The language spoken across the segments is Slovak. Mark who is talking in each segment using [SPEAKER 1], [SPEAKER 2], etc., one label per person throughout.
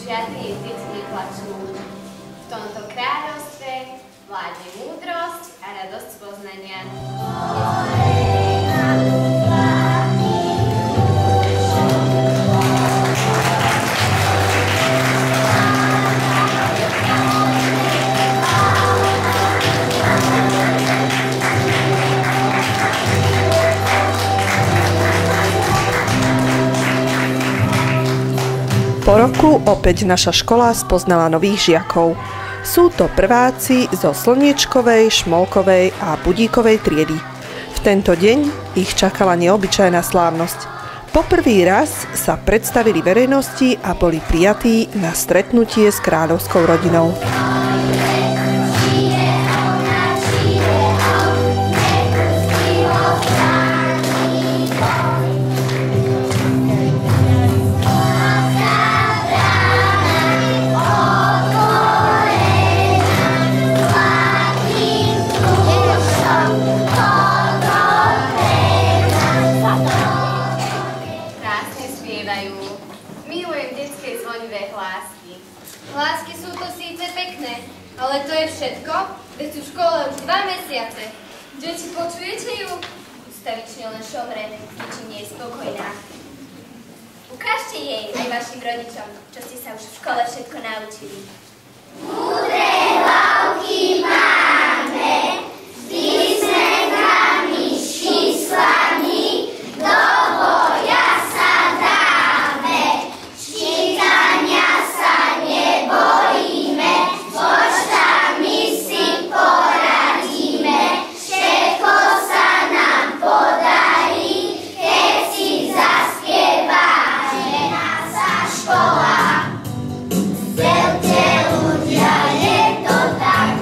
[SPEAKER 1] žiadny vždycky plačú. V tomto kráľovstve vládne múdrosť a radosť poznania.
[SPEAKER 2] Po roku opäť naša škola spoznala nových žiakov. Sú to prváci zo Slniečkovej, Šmolkovej a Budíkovej triedy. V tento deň ich čakala neobyčajná slávnosť. Po prvý raz sa predstavili verejnosti a boli prijatí na stretnutie s kráľovskou rodinou.
[SPEAKER 1] Milujem detské zvonivé hlásky.
[SPEAKER 3] Hlásky sú to síce pekné, ale to je všetko, veď sú v škole už 2 mesiace. Deti, počujete ju? Ustavične len šomre, ničím nie je spokojná.
[SPEAKER 1] Ukážte jej aj vašim rodičom, čo ste sa už v škole všetko naučili.
[SPEAKER 4] Múdre hlavky máme, s písmenkami, s číslami, do boja sa dáme, čítania sa nebojíme, počtami si poradíme, všetko sa nám podarí, keď si zaspieváme naša škola. Velte ľudia, je to tak,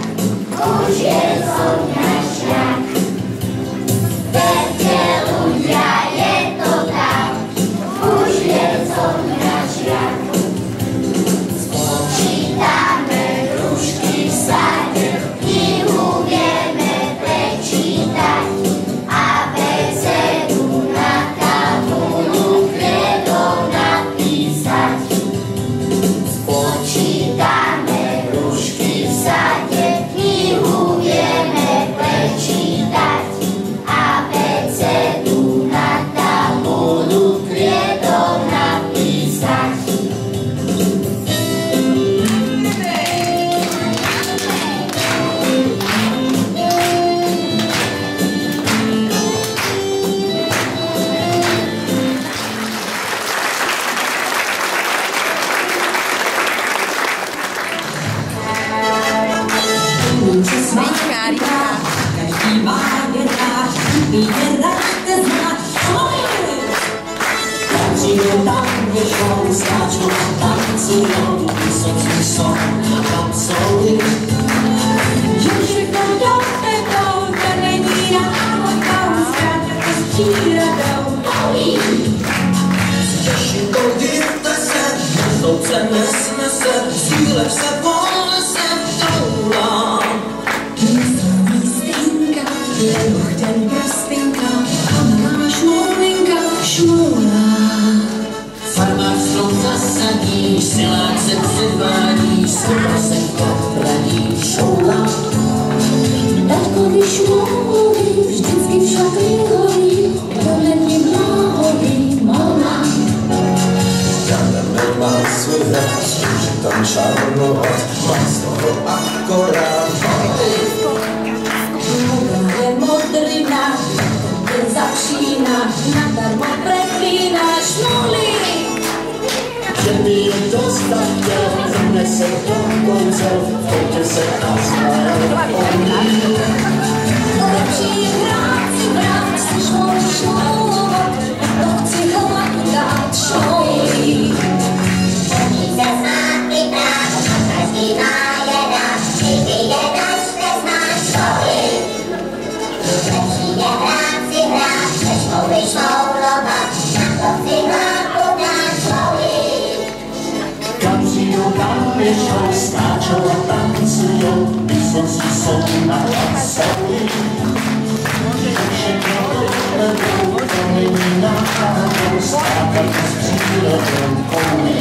[SPEAKER 4] už je zo mňa šľak. Velte ľudia, je to tak, už je zo mňa šľak. Spočítame hrušky v sade, knihu vieme prečítať, abecedu na tabulu kredom napísať. Spočítame hrušky v sade, knihu vieme prečítať, abecedu na tabulu kredom napísať.
[SPEAKER 5] Každý má věráš, věráš, te znáš, co je? Každý tam věšou, skáčou, tancujou, vysoký son, tam jsou i. Že všechno dovedou, to není náhodou, zkrátka s přírodou bolí. S těžkou díte se, jdouce nesnese, síle se ponese, doulám. Ten prstinka, a máš molinka, šmůla. Farmář strom zasadí, silák se předvádí, skoro se katradí, šoula. Tatkovi šmůli, vždycky v šatli horí, tohle mě blahoví, mola.
[SPEAKER 6] Žádná nemá svůj hrad, může tam čarnovat, má z toho akorát
[SPEAKER 5] modrina, ten začíná, nadarmo preklínáš nuly.
[SPEAKER 6] že mi je dostatel, nese do konce, pojďte se a zmají.
[SPEAKER 5] Lepší je hrát si brát, než můžeš malovat, to chci hlavu dát šoulí.
[SPEAKER 4] Umí se znát vybrát, a každý má je rád, kdyby je naš neznáš školy. Lepší je hrát si hrát, než můžeš moulovat, na to si hlavu dát školy.
[SPEAKER 6] Kam přijdou, tam běžou, skáčou a tancujou, vysoký jsou na hlasový. Všechno dovedou, to není náhodou, skákat s přírodou koulí.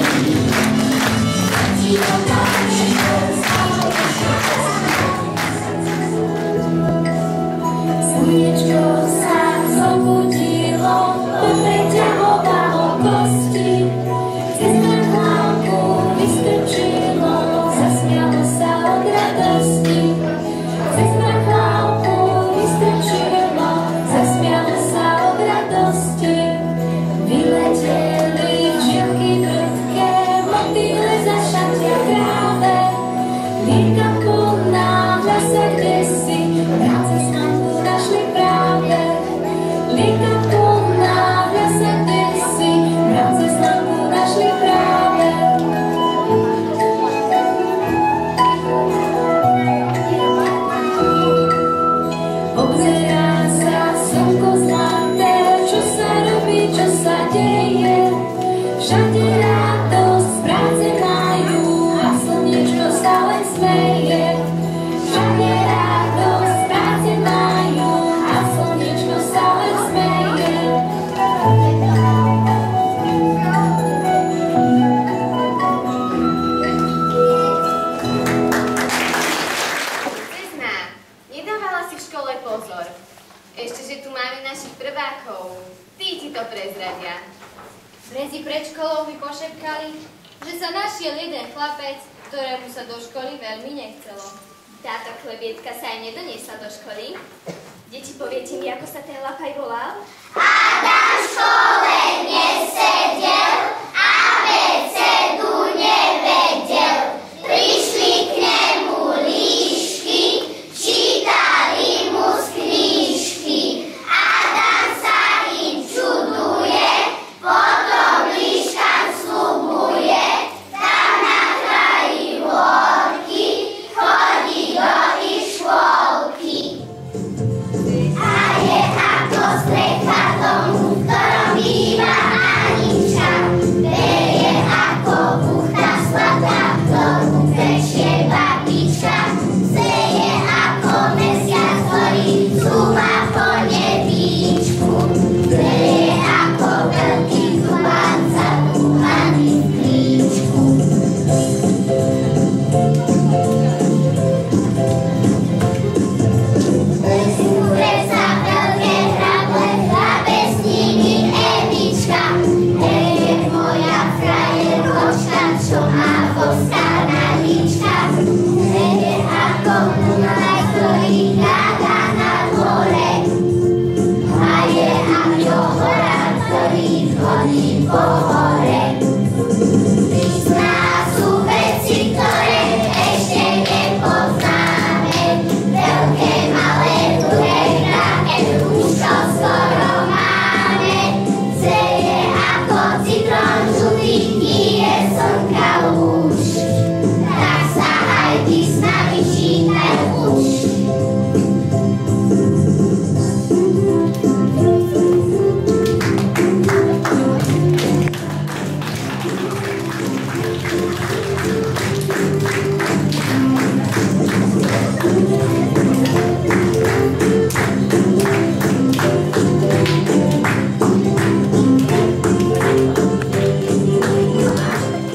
[SPEAKER 3] školou mi pošepkali, že sa našiel jeden chlapec, ktorému sa do školy veľmi nechcelo.
[SPEAKER 1] Táto chlebietka sa aj nedoniesla do školy. Deti, poviete mi, ako sa ten lapaj volal?
[SPEAKER 4] Adam v škole nesedel, abecedu nevedel. Prišli k nemu líšky, čítali mu z knížky. Adam sa im čuduje, potom líškam sľubuje. Tam na kraji horky chodí do ich škôlky. A je ako strecha domu, v ktorom býva Anička. Veje ako buchta sladká, v ktoru pečie babička. Seje ako mesiac, ktorý zúba po nebíčku. Veje ako veľký zubán zadúhaný v klíčku. Skúre sa veľké hrable, hrabe s nimi Evička. Je moja frajeročka, čo má voskaná lička. Je ako mlaj, ktorý hľadá na dvore. A je ako horán, ktorý chodí po hore. Písná sú veci, ktoré ešte nepoznáme. Veľké, malé, dlhé, krátke, už to skoro máme. Seje ako citrón žltý, pije slnka lúč. Tak sa aj ty s nami čítaj už.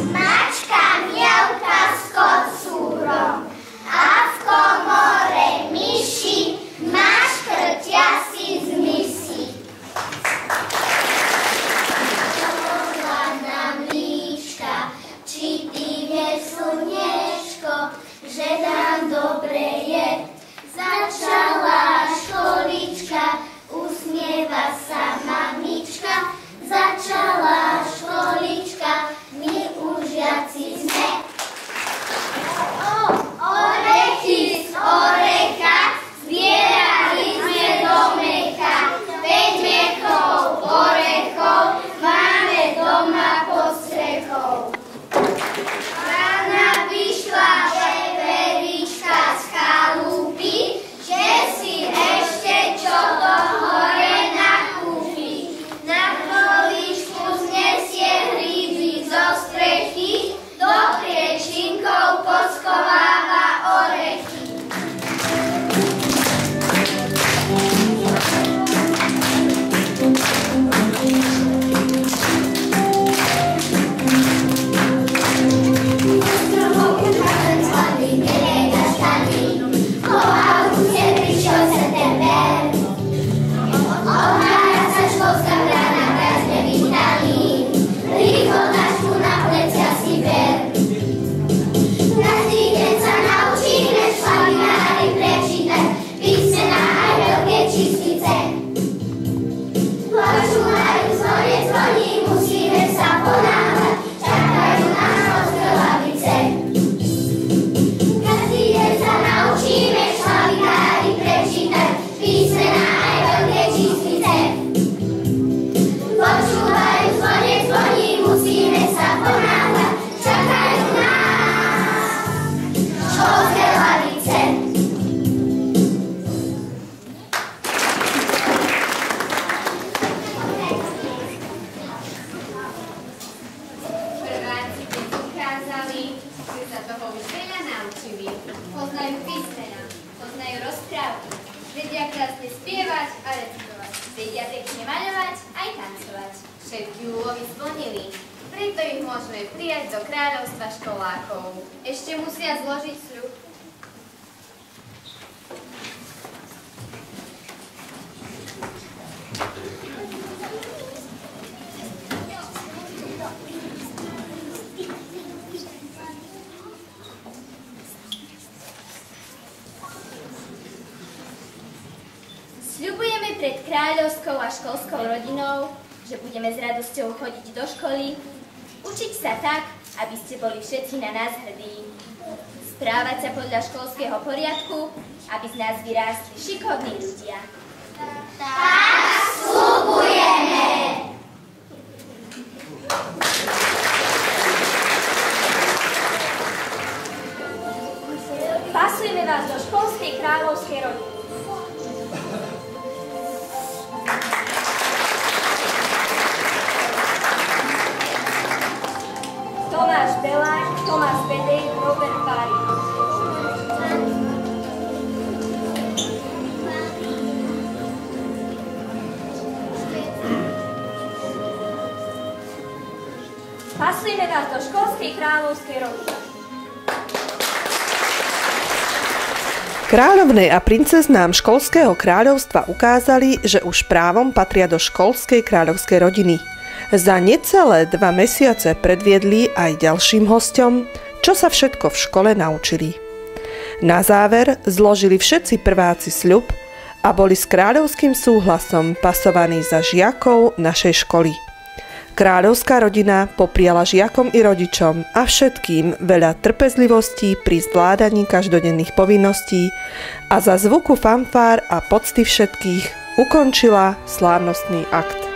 [SPEAKER 4] Mačka mielka s kocúrom a v komore myši maškrtia si z misy. Hladná mlíčka, či ty vieš, slniečko, že nám dobre je. Začala školička, usmieva sa mamička. Začala školička, my už žiaci sme. Orechy z orecha zbierali sme do meka. 5 mechov orechov máme doma pod strechou. Rána vyšla veverička z chalúpy, že si ešte čo do hore nakúpi. Na poličku znesie hríby zo strechy, do priečinkov poskováva orechy. Ohára sa školská brána, prázdne vítali, rýchlo tašku na plecia si ber. Každý deň sa naučíme šlavinári prečítať, písmená aj veľké číslice. Počúvajú zvonec, zvoní, musíme sa ponáhľať, čakajú nás rozdiel lavice. Každý deň sa naučíme šlavinári prečítať, písmená aj veľké číslice. Počúvajú zvonec, zvoní, musíme sa ponáhľať, čakajú nás školské lavice.
[SPEAKER 1] Prváci dnes ukázali, že sa toho už veľa naučili.
[SPEAKER 3] Poznajú písmena, poznajú rozprávky, vedia krásne spievať a recitovať.
[SPEAKER 1] Vedia pekne maľovať aj tancovať. Všetky úlohy splnili. Preto ich môžeme prijať do kráľovstva školákov.
[SPEAKER 3] Ešte musia zložiť sľub.
[SPEAKER 1] pred kráľovskou a školskou rodinou, že budeme s radosťou chodiť do školy, učiť sa tak, aby ste boli všetci na nás hrdí. Správať sa podľa školského poriadku, aby z nás vyrástli šikovní ľudia.
[SPEAKER 5] Tak sľubujeme!
[SPEAKER 1] Pasujeme vás do školskej kráľovskej rodiny. Tomáš Belák, Tomás Bedej, Robert Párik. Pasujeme vás do školskej kráľovskej rodiny.
[SPEAKER 2] Kráľovnej a princeznám školského kráľovstva ukázali, že už právom patria do školskej kráľovskej rodiny. Za necelé 2 mesiace predviedli aj ďalším hosťom, čo sa všetko v škole naučili. Na záver zložili všetci prváci sľub a boli s kráľovským súhlasom pasovaní za žiakov našej školy. Kráľovská rodina popriala žiakom i rodičom a všetkým veľa trpezlivostí pri zvládaní každodenných povinností a za zvuku fanfár a pocty všetkých ukončila slávnostný akt.